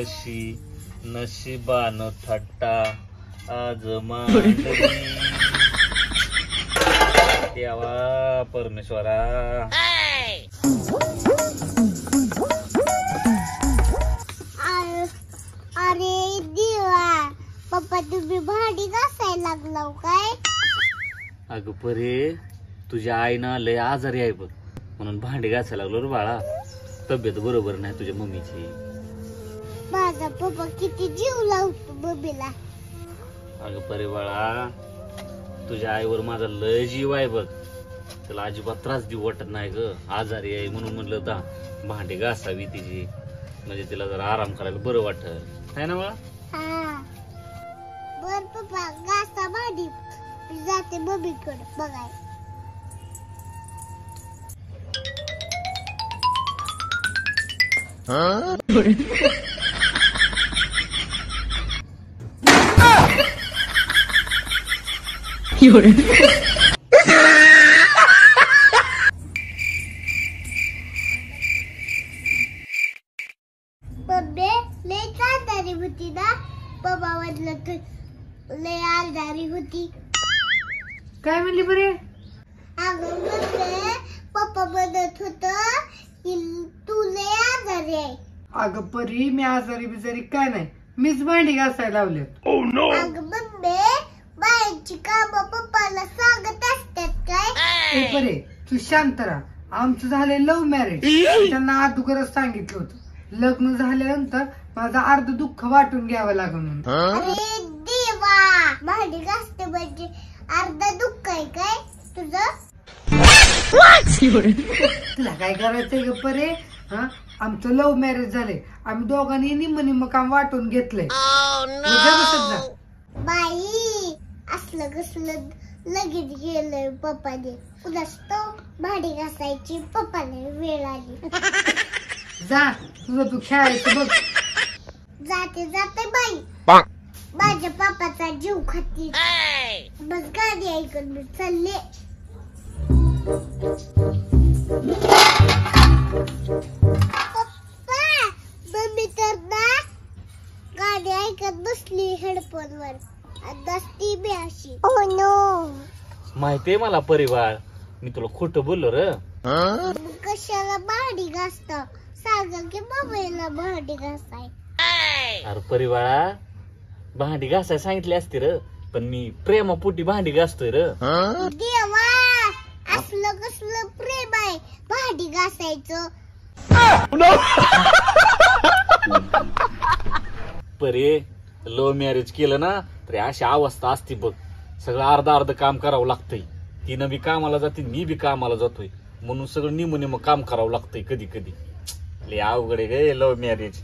कशी नशिबान थट्टा आज मांडली देवा परमेश्वरा. अरे देवा, पप्पा तुम्ही भांडी घासायला लागला काय? अगं परे, तुझ्या आईनं लय आजारी आहे बघ, म्हणून भांडी घासायला लागलो रे बाळा. तब्येत बरोबर नाही तुझ्या मम्मीची. माझा पप्पा किती जीव लावतो मम्मीला. अगं परे बाळा, तुझ्या आईवर माझा लय जीव आहे बघ. त्याला अजिबात त्रास देऊ वाटत नाही ग, आजारी आहे म्हणून म्हणलं दा भांडी घासावी तिची, म्हणजे तिला जरा आराम करायला बरं वाटत आहे ना बाळा. हा बर पप्पा, घासा भांडी, मी जाते मम्मीकडे बघाय. मम्मी लय आजारी होती ना, पप्पा म्हटलं तू लय आजारी होती. काय म्हणली बरे? अगं मम्मी, पप्पा म्हणत होत की तू लय आजारी आहे. अगं परी, मी आजारी बिजारी काय नाही, मीच भांडी घासायला लावले. अगं मम्मी, बायांची काम पप्पाला सांगत असतात काय? परे तू शांत राहा. आमचं झालंय लव्ह मॅरेज. त्यांना अगोदरच सांगितलं होतं लग्न झाल्यानंतर माझं अर्ध दुःख वाटून घ्यावं लागेल म्हणून. अरे देवा, भांडी घासते म्हणजे अर्धा दुःख आहे काय तुझं? तुला काय करायचंय ग परे? हा, आमचं लव्ह मॅरेज झालंय, आम्ही दोघांनी निम्म निम्म काम वाटून घेतलंय. बाई, असलं कसलं लगेच गेलंय पप्पाने. उद्याच तो भांडी घासायची पप्पाने वेळ आली. जा तुझं तू खेळायचं बघ. जाते जाते बाई, माझ्या पप्पाचा जीव खाती. बस गाडी ऐकून मी चालले. पप्पा, मम्मी तर ना गाडी ऐकत बसली हेडफोन वर, दसती बी अशी. ओ नो, माहितीये मला परिवार, मी तुला खोटं बोललो र. कशाला भांडी घासता? सांगा की मम्मीला भांडी घासाय. अरे परिवाळा, भांडी घासाय सांगितली असते र, पण मी प्रेमापोटी भांडी घासतोय र. देवा, असलं कसलं प्रेम आहे भांडी घासायचं? परे, लव्ह मॅरेज केलं ना तरी अशी अवस्था असते बघ. सगळं अर्ध अर्ध काम करावं लागतंय. तिनं बी कामाला जाते, मी बी कामाला जातोय, म्हणून सगळं निम निम काम करावं लागतंय. कधी कधी लय अवघड आहे गे लव्ह मॅरेज.